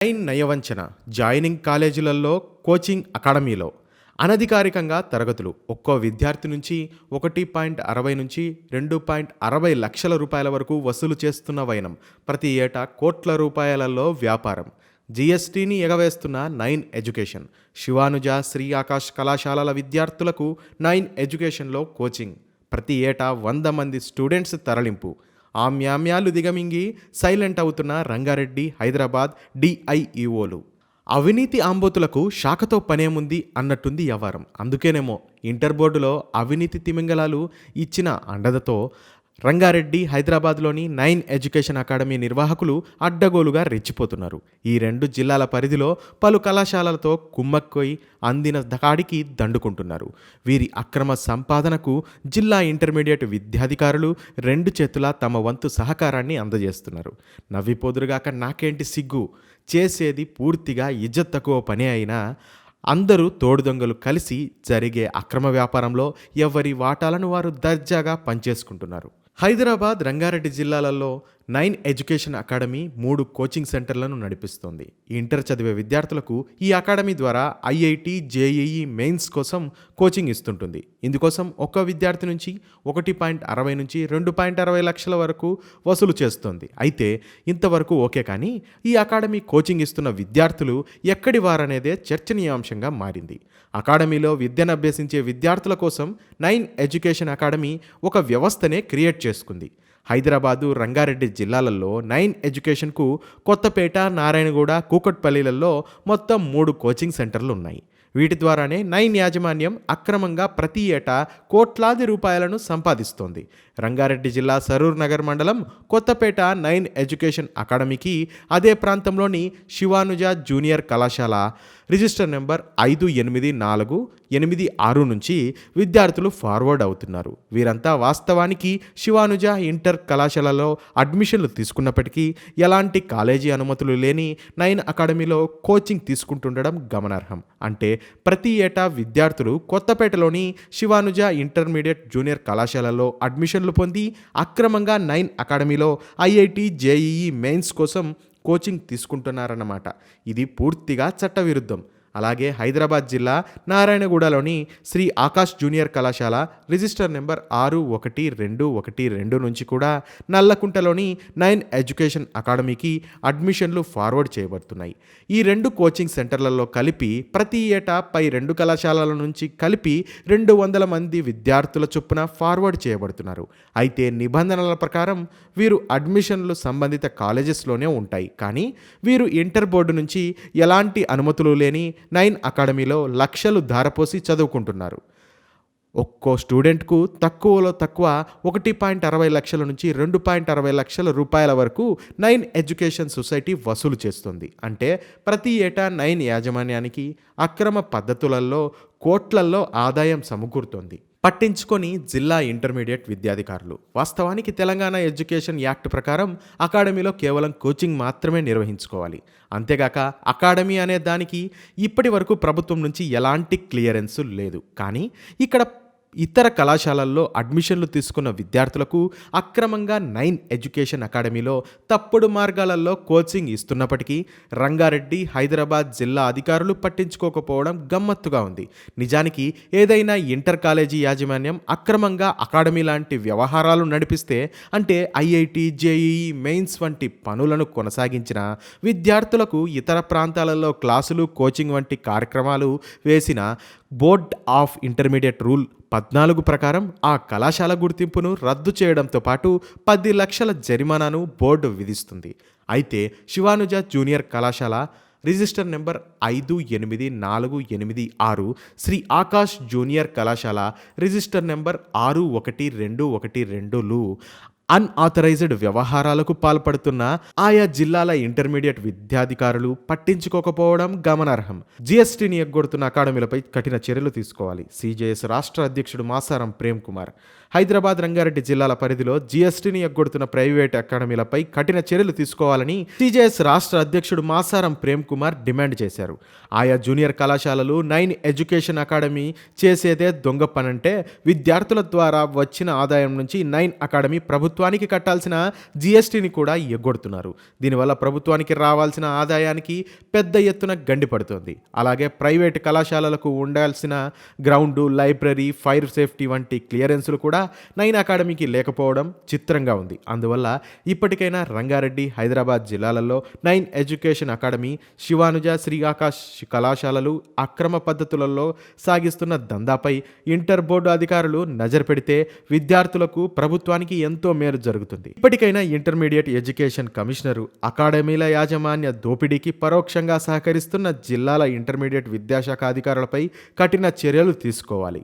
నయవంచన joining కాలేజీలలో coaching అకాడమీలో అనధికారికంగా తరగతులు ఒక్కో విద్యార్థి నుంచి 1.60 నుంచి 2.60 లక్షల రూపాయల వరకు వసూలు చేస్తున్న వైనం ప్రతి ఏటా కోట్ల రూపాయలలో వ్యాపారం. జీఎస్టీని ఎగవేస్తున్న నైన్ ఎడ్యుకేషన్. శివానుజ శ్రీ ఆకాష్ కళాశాలల విద్యార్థులకు నైన్ ఎడ్యుకేషన్లో కోచింగ్. ప్రతి ఏటా 100 మంది స్టూడెంట్స్ తరలింపు. ఆమ్యామ్యాలు దిగమింగి సైలెంట్ అవుతున్న రంగారెడ్డి, హైదరాబాద్ డిఐఈఓలు. అవినీతి ఆంబోతులకు శాఖతో పనేముంది అన్నట్టుంది వ్యవహారం. అందుకేనేమో ఇంటర్ బోర్డులో అవినీతి తిమింగలాలు ఇచ్చిన అండదతో రంగారెడ్డి, హైదరాబాద్లోని నైన్ ఎడ్యుకేషన్ అకాడమీ నిర్వాహకులు అడ్డగోలుగా రెచ్చిపోతున్నారు. ఈ 2 జిల్లాల పరిధిలో పలు కళాశాలలతో కుమ్మక్కై అందిన కాడికి దండుకుంటున్నారు. వీరి అక్రమ సంపాదనకు జిల్లా ఇంటర్మీడియట్ విద్యాధికారులు 2 చేతులా తమ వంతు సహకారాన్ని అందజేస్తున్నారు. నవ్విపోదురుగాక నాకేంటి సిగ్గు, చేసేది పూర్తిగా ఇజ్జత్ తక్కువ పని అయినా అందరూ తోడుదొంగలు కలిసి జరిగే అక్రమ వ్యాపారంలో ఎవరి వాటాలను వారు దర్జాగా పనిచేసుకుంటున్నారు. హైదరాబాద్, రంగారెడ్డి జిల్లాలలో నైన్ ఎడ్యుకేషన్ అకాడమీ 3 కోచింగ్ సెంటర్లను నడిపిస్తోంది. ఇంటర్ చదివే విద్యార్థులకు ఈ అకాడమీ ద్వారా ఐఐటి, జేఈఈ మెయిన్స్ కోసం కోచింగ్ ఇస్తుంటుంది. ఇందుకోసం ఒక్క విద్యార్థి నుంచి 1.60 నుంచి 2.60 లక్షల వరకు వసూలు చేస్తోంది. అయితే ఇంతవరకు ఓకే, కానీ ఈ అకాడమీ కోచింగ్ ఇస్తున్న విద్యార్థులు ఎక్కడి వారనేదే చర్చనీయాంశంగా మారింది. అకాడమీలో విద్యను అభ్యసించే విద్యార్థుల కోసం నైన్ ఎడ్యుకేషన్ అకాడమీ ఒక వ్యవస్థనే క్రియేట్ చేసుకుంది. హైదరాబాదు, రంగారెడ్డి జిల్లాలలో నైన్ ఎడ్యుకేషన్కు కొత్తపేట, నారాయణగూడ, కూకట్పల్లిలలో మొత్తం 3 కోచింగ్ సెంటర్లు ఉన్నాయి. వీటి ద్వారానే నైన్ యాజమాన్యం అక్రమంగా ప్రతి ఏటా కోట్లాది రూపాయలను సంపాదిస్తోంది. రంగారెడ్డి జిల్లా సరూర్ నగర్ మండలం కొత్తపేట నైన్ ఎడ్యుకేషన్ అకాడమీకి అదే ప్రాంతంలోని శివానుజ జూనియర్ కళాశాల రిజిస్టర్ నెంబర్ 584886 నుంచి విద్యార్థులు ఫార్వర్డ్ అవుతున్నారు. వీరంతా వాస్తవానికి శివానుజ ఇంటర్ కళాశాలలో అడ్మిషన్లు తీసుకున్నప్పటికీ ఎలాంటి కాలేజీ అనుమతులు లేని నైన్ అకాడమీలో కోచింగ్ తీసుకుంటుండడం గమనార్హం. అంటే ప్రతి ఏటా విద్యార్థులు కొత్తపేటలోని శివానుజ ఇంటర్మీడియట్ జూనియర్ కళాశాలలో అడ్మిషన్లు పొంది అక్రమంగా నైన్ అకాడమీలో ఐఐటి, జేఈఈ మెయిన్స్ కోసం కోచింగ్ తీసుకుంటున్నారన్నమాట. ఇది పూర్తిగా చట్టవిరుద్ధం. అలాగే హైదరాబాద్ జిల్లా నారాయణగూడలోని శ్రీ ఆకాష్ జూనియర్ కళాశాల రిజిస్టర్ నెంబర్ 61212 నుంచి కూడా నల్లకుంటలోని నైన్ ఎడ్యుకేషన్ అకాడమీకి అడ్మిషన్లు ఫార్వర్డ్ చేయబడుతున్నాయి. ఈ 2 కోచింగ్ సెంటర్లలో కలిపి ప్రతి ఏటా పై 2 కళాశాలల నుంచి కలిపి 200 మంది విద్యార్థుల చొప్పున ఫార్వర్డ్ చేయబడుతున్నారు. అయితే నిబంధనల ప్రకారం వీరు అడ్మిషన్లు సంబంధిత కాలేజెస్లోనే ఉంటాయి. కానీ వీరు ఇంటర్ బోర్డు నుంచి ఎలాంటి అనుమతులు లేని నైన్ అకాడమీలో లక్షలు ధారపోసి చదువుకుంటున్నారు. ఒక్కో స్టూడెంట్కు తక్కువలో తక్కువ 1.60 లక్షల నుంచి 2.60 లక్షల రూపాయల వరకు నైన్ ఎడ్యుకేషన్ సొసైటీ వసూలు చేస్తుంది. అంటే ప్రతి ఏటా నైన్ యాజమాన్యానికి అక్రమ పద్ధతులలో కోట్లల్లో ఆదాయం సమకూరుతోంది. పట్టించుకొని జిల్లా ఇంటర్మీడియట్ విద్యాధికారులు. వాస్తవానికి తెలంగాణ ఎడ్యుకేషన్ యాక్ట్ ప్రకారం అకాడమీలో కేవలం కోచింగ్ మాత్రమే నిర్వహించుకోవాలి. అంతేగాక అకాడమీ అనే దానికి ఇప్పటి వరకు ప్రభుత్వం నుంచి ఎలాంటి క్లియరెన్స్ లేదు. కానీ ఇక్కడ ఇతర కళాశాలల్లో అడ్మిషన్లు తీసుకున్న విద్యార్థులకు అక్రమంగా నైన్ ఎడ్యుకేషన్ అకాడమీలో తప్పుడు మార్గాలలో కోచింగ్ ఇస్తున్నప్పటికీ రంగారెడ్డి, హైదరాబాద్ జిల్లా అధికారులు పట్టించుకోకపోవడం గమ్మత్తుగా ఉంది. నిజానికి ఏదైనా ఇంటర్ కాలేజీ యాజమాన్యం అక్రమంగా అకాడమీ లాంటి వ్యవహారాలు నడిపిస్తే, అంటే ఐఐటి, జేఈఈ మెయిన్స్ వంటి పనులను కొనసాగించిన విద్యార్థులకు ఇతర ప్రాంతాలలో క్లాసులు, కోచింగ్ వంటి కార్యక్రమాలు వేసిన బోర్డ్ ఆఫ్ ఇంటర్మీడియట్ రూల్ 14 ప్రకారం ఆ కళాశాల గుర్తింపును రద్దు చేయడంతో పాటు 10 లక్షల జరిమానాను బోర్డు విధిస్తుంది. అయితే శివానుజ జూనియర్ కళాశాల register number 584886, Sri Akash junior కళాశాల రిజిస్టర్ నెంబర్ 61212లు అన్ఆథరైజ్డ్ వ్యవహారాలకు పాల్పడుతున్న ఆయా జిల్లాల ఇంటర్మీడియట్ విద్యాధికారులు పట్టించుకోకపోవడం గమనార్హం. జీఎస్టీని ఎగ్గొడుతున్న అకాడమీలపై కఠిన చర్యలు తీసుకోవాలి. సిజేఎస్ రాష్ట్ర అధ్యక్షుడు మాసారం ప్రేమ్ కుమార్. హైదరాబాద్, రంగారెడ్డి జిల్లాల పరిధిలో జీఎస్టీని ఎగ్గొడుతున్న ప్రైవేట్ అకాడమీలపై కఠిన చర్యలు తీసుకోవాలని సిజేఎస్ రాష్ట్ర అధ్యక్షుడు మాసారం ప్రేమ్ కుమార్ డిమాండ్ చేశారు. ఆయా జూనియర్ కళాశాలలు నైన్ ఎడ్యుకేషన్ అకాడమీ చేసేదే దొంగ పనంటే విద్యార్థుల ద్వారా వచ్చిన ఆదాయం నుంచి నైన్ అకాడమీ ప్రభుత్వానికి కట్టాల్సిన జీఎస్టీని కూడా ఎగ్గొడుతున్నారు. దీనివల్ల ప్రభుత్వానికి రావాల్సిన ఆదాయానికి పెద్ద ఎత్తున గండి పడుతోంది. అలాగే ప్రైవేటు కళాశాలలకు ఉండాల్సిన గ్రౌండు, లైబ్రరీ, ఫైర్ సేఫ్టీ వంటి క్లియరెన్సులు కూడా నైన్ అకాడమీకి లేకపోవడం చిత్రంగా ఉంది. అందువల్ల ఇప్పటికైనా రంగారెడ్డి, హైదరాబాద్ జిల్లాలలో Nine Education Academy, Shivanuja, Sri Akash కళాశాలలు అక్రమ పద్ధతులలో సాగిస్తున్న దందాపై ఇంటర్ బోర్డు అధికారులు నజర్ పెడితే విద్యార్థులకు, ప్రభుత్వానికి ఎంతో మేలు జరుగుతుంది. ఇప్పటికైనా ఇంటర్మీడియట్ ఎడ్యుకేషన్ కమిషనరు అకాడమీల యాజమాన్య దోపిడీకి పరోక్షంగా సహకరిస్తున్న జిల్లాల ఇంటర్మీడియట్ విద్యాశాఖ అధికారులపై కఠిన చర్యలు తీసుకోవాలి.